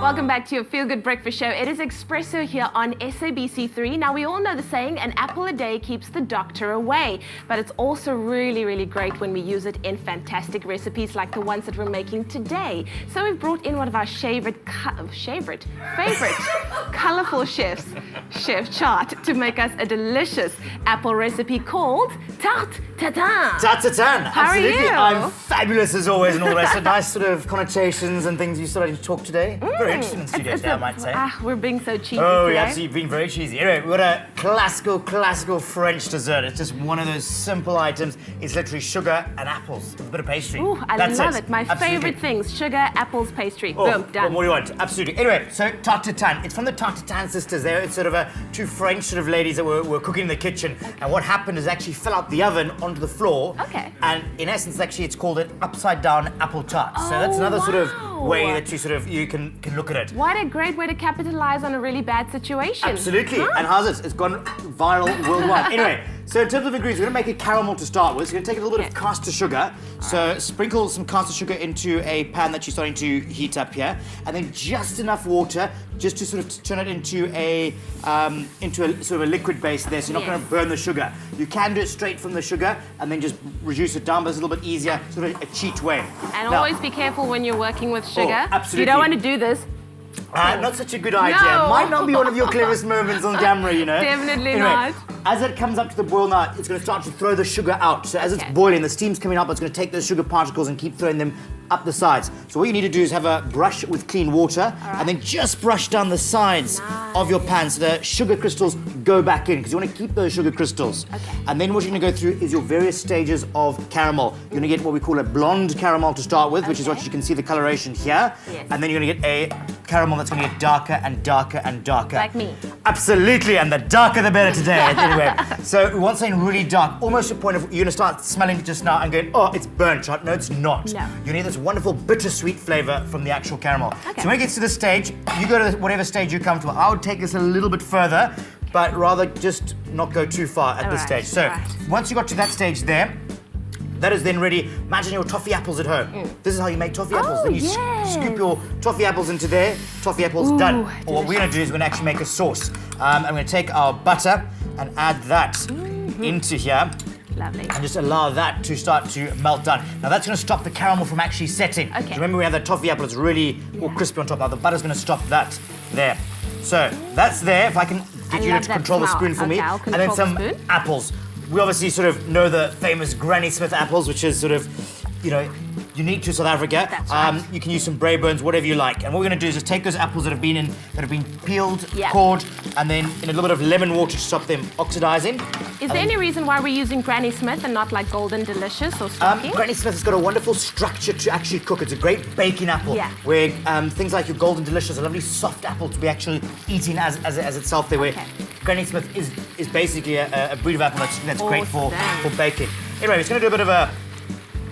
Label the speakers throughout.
Speaker 1: Welcome back to your Feel Good Breakfast Show. It is Espresso here on SABC3. Now, we all know the saying, an apple a day keeps the doctor away. But it's also really, really great when we use it in fantastic recipes like the ones that we're making today. So we've brought in one of our favorite colorful chefs, Chef Tarte, to make us a delicious apple recipe called Tarte Tatin.
Speaker 2: Tarte Tatin,
Speaker 1: How
Speaker 2: absolutely.
Speaker 1: are you?
Speaker 2: I'm fabulous as always and all that. So nice sort of connotations and things you're starting to talk today. Very interesting in the studio today, I might say.
Speaker 1: We're being so cheesy
Speaker 2: Oh,
Speaker 1: today.
Speaker 2: yeah, absolutely, being very cheesy. Anyway, we've got a classical French dessert. It's just one of those simple items. It's literally sugar and apples with a bit of pastry.
Speaker 1: Ooh, I love it. My favorite things, sugar, apples, pastry.
Speaker 2: Oh,
Speaker 1: Boom, done.
Speaker 2: What more do you want? Absolutely. Anyway, so Tarte Tatin. It's from the Tarte Tatin sisters. They're sort of two French sort of ladies that were cooking in the kitchen. Okay. And what happened is actually fell out the oven onto the floor.
Speaker 1: Okay.
Speaker 2: And in essence, actually, it's called an upside down apple tart. So that's another sort of way that you can look at it.
Speaker 1: What a great way to capitalize on a really bad situation.
Speaker 2: Absolutely. Huh? And how's it? It's gone viral worldwide. Anyway, so in terms of ingredients, we're going to make a caramel to start with. So we're going to take a little bit of caster sugar. So sprinkle some caster sugar into a pan that you're starting to heat up here, and then just enough water just to sort of turn it into a sort of a liquid base there, so you're not going to burn the sugar. You can do it straight from the sugar and then just reduce it down, but it's a little bit easier, sort of a cheat way.
Speaker 1: And now, always be careful when you're working with sugar.
Speaker 2: Absolutely.
Speaker 1: You don't want to do this.
Speaker 2: Not such a good idea.
Speaker 1: No.
Speaker 2: Might not be one of your cleverest moments on camera, you know.
Speaker 1: Definitely
Speaker 2: anyway,
Speaker 1: not.
Speaker 2: As it comes up to the boil now, it's going to start to throw the sugar out. So as it's boiling, the steam's coming up, it's going to take those sugar particles and keep throwing them up the sides. So what you need to do is have a brush with clean water and then just brush down the sides of your pan so the sugar crystals go back in, because you want to keep those sugar crystals.
Speaker 1: Okay.
Speaker 2: And then what you're going to go through is your various stages of caramel. You're going to get what we call a blonde caramel to start with, which is what you can see the coloration here.
Speaker 1: Yes.
Speaker 2: And then you're going to get a caramel that's going to get darker and darker and darker.
Speaker 1: Like me.
Speaker 2: Absolutely, and the darker the better today. Anyway, so we want something really dark, almost to the point of you're going to start smelling it just now and going, oh, it's burnt. No, it's not.
Speaker 1: No.
Speaker 2: You need this wonderful bittersweet flavour from the actual caramel.
Speaker 1: Okay.
Speaker 2: So when it gets to this stage, you go to whatever stage you're comfortable. I would take this a little bit further, but rather just not go too far at this stage. So once you got to that stage there, that is then ready. Imagine your toffee apples at home. This is how you make toffee apples. Then you scoop your toffee apples into there. Toffee apples done. Or what we're going to do is we're going to actually make a sauce. I'm going to take our butter and add that into here.
Speaker 1: Lovely.
Speaker 2: And just allow that to start to melt down. Now that's going to stop the caramel from actually setting.
Speaker 1: Okay.
Speaker 2: Remember we have that toffee apple, it's really all crispy on top. Now the butter's going to stop that there. So that's there. If I can get you to control the spoon for me.
Speaker 1: I'll
Speaker 2: and then some
Speaker 1: the
Speaker 2: apples. We obviously sort of know the famous Granny Smith apples, which is sort of, you know, unique to South Africa.
Speaker 1: That's right.
Speaker 2: You can use some Braeburns, whatever you like. And what we're going to do is just take those apples that have been peeled, cored, and then in a little bit of lemon water to stop them oxidizing.
Speaker 1: Is there any reason why we're using Granny Smith and not like Golden Delicious or something?
Speaker 2: Granny Smith has got a wonderful structure to actually cook. It's a great baking apple, where things like your Golden Delicious, a lovely soft apple to be actually eating as itself there. Where Granny Smith is basically a breed of apple that's great for baking. Anyway, it's going to do a bit of a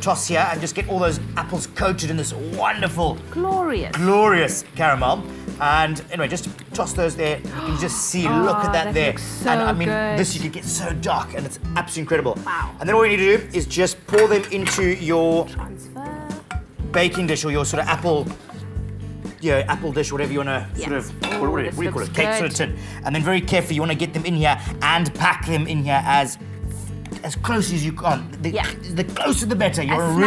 Speaker 2: toss here and just get all those apples coated in this wonderful, glorious caramel. And anyway, just toss those there. You can just see, look at that there.
Speaker 1: So
Speaker 2: and I mean, this you could get so dark and it's absolutely incredible. Wow. And then all you need to do is just pour them into your baking dish or your sort of apple dish, whatever you want to sort of, what do you call it? Cake sort of tin. And then very carefully, you want to get them in here and pack them in here as close as you can. The closer the better. You're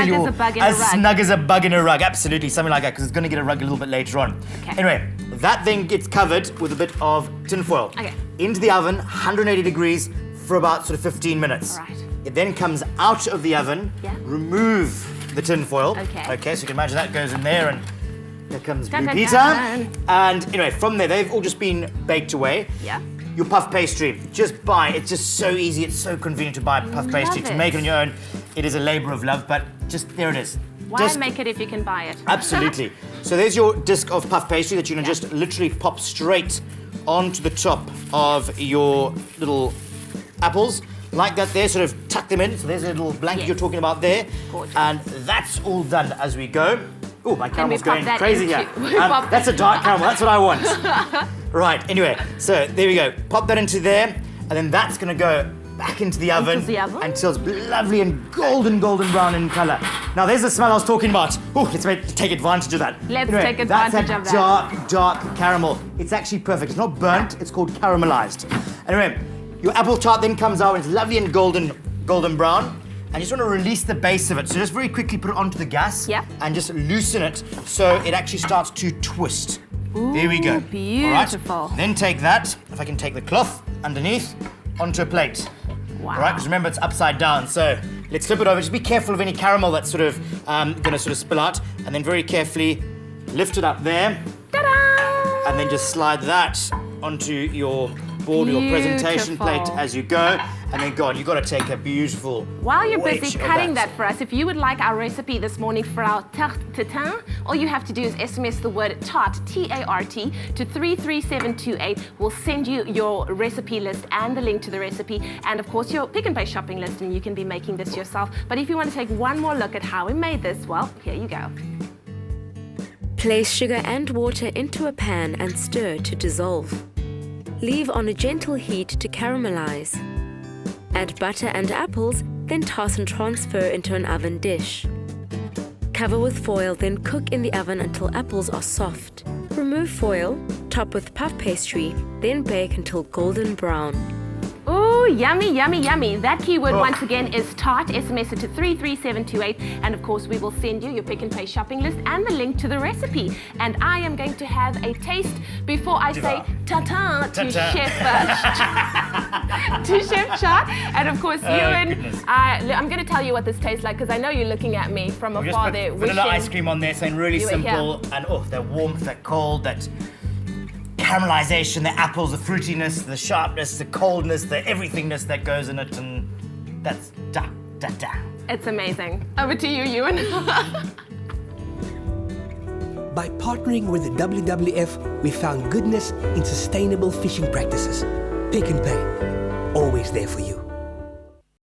Speaker 2: as snug as a bug in a rug. Absolutely, something like that, because it's going to get a rug a little bit later on. Okay. Anyway, that then gets covered with a bit of tin foil. Okay. Into the oven, 180 degrees for about sort of 15 minutes. All right. It then comes out of the oven. Yeah. Remove the tin foil. Okay. So you can imagine that goes in there, and there comes Blue Peter. And anyway, from there, they've all just been baked away. Yeah. Your puff pastry, just buy. It's just so easy. It's so convenient to buy puff pastry. To make it on your own, it is a labour of love. But just there it is.
Speaker 1: Why make it if you can buy it?
Speaker 2: Absolutely. So there's your disc of puff pastry that you can just literally pop straight onto the top of your little apples. Like that there, sort of tuck them in. So there's a little blanket you're talking about there. Gorgeous. And that's all done as we go. Oh, my caramel's going crazy here. That's a dark caramel. That's what I want. Right, anyway, so there we go. Pop that into there, and then that's going to go back into the oven,
Speaker 1: Into the oven.
Speaker 2: until it's lovely and golden brown in color. Now there's the smell I was talking about. Ooh, let's take advantage of that.
Speaker 1: Let's take advantage of that.
Speaker 2: Dark caramel. It's actually perfect. It's not burnt, it's called caramelized. Anyway, your apple tart then comes out and it's lovely and golden brown. And you just want to release the base of it. So just very quickly put it onto the gas.
Speaker 1: Yep.
Speaker 2: And just loosen it so it actually starts to twist.
Speaker 1: Ooh,
Speaker 2: there we go.
Speaker 1: Beautiful.
Speaker 2: All right. Then take that, if I can take the cloth underneath, onto a plate.
Speaker 1: Wow.
Speaker 2: All right, because remember it's upside down. So let's flip it over. Just be careful of any caramel that's sort of going to sort of spill out. And then very carefully lift it up there.
Speaker 1: Ta-da!
Speaker 2: And then just slide that onto your board or your presentation plate as you go. And then, God, you've got to take a beautiful
Speaker 1: While you're
Speaker 2: wedge
Speaker 1: busy
Speaker 2: of
Speaker 1: cutting that for us, if you would like our recipe this morning for our Tatin, all you have to do is SMS the word Tarte, T-A-R-T, to 33728. We'll send you your recipe list and the link to the recipe, and of course your pick and pay shopping list, and you can be making this yourself. But if you want to take one more look at how we made this, well, here you go.
Speaker 3: Place sugar and water into a pan and stir to dissolve. Leave on a gentle heat to caramelize. Add butter and apples, then toss and transfer into an oven dish. Cover with foil, then cook in the oven until apples are soft. Remove foil, top with puff pastry, then bake until golden brown.
Speaker 1: Ooh, yummy, yummy, yummy. That keyword once again is tart. SMS it to 33728. And of course, we will send you your pick and pay shopping list and the link to the recipe. And I am going to have a taste before I say ta-ta to Chef Chart. And of course, I'm going to tell you what this tastes like because I know you're looking at me from afar there.
Speaker 2: Vanilla ice cream on there, saying really simple. And that warmth, that cold, that caramelization, the apples, the fruitiness, the sharpness, the coldness, the everythingness that goes in it, and that's da.
Speaker 1: It's amazing. Over to you, Ewan.
Speaker 4: By partnering with the WWF, we found goodness in sustainable fishing practices. Pick and Pay, always there for you.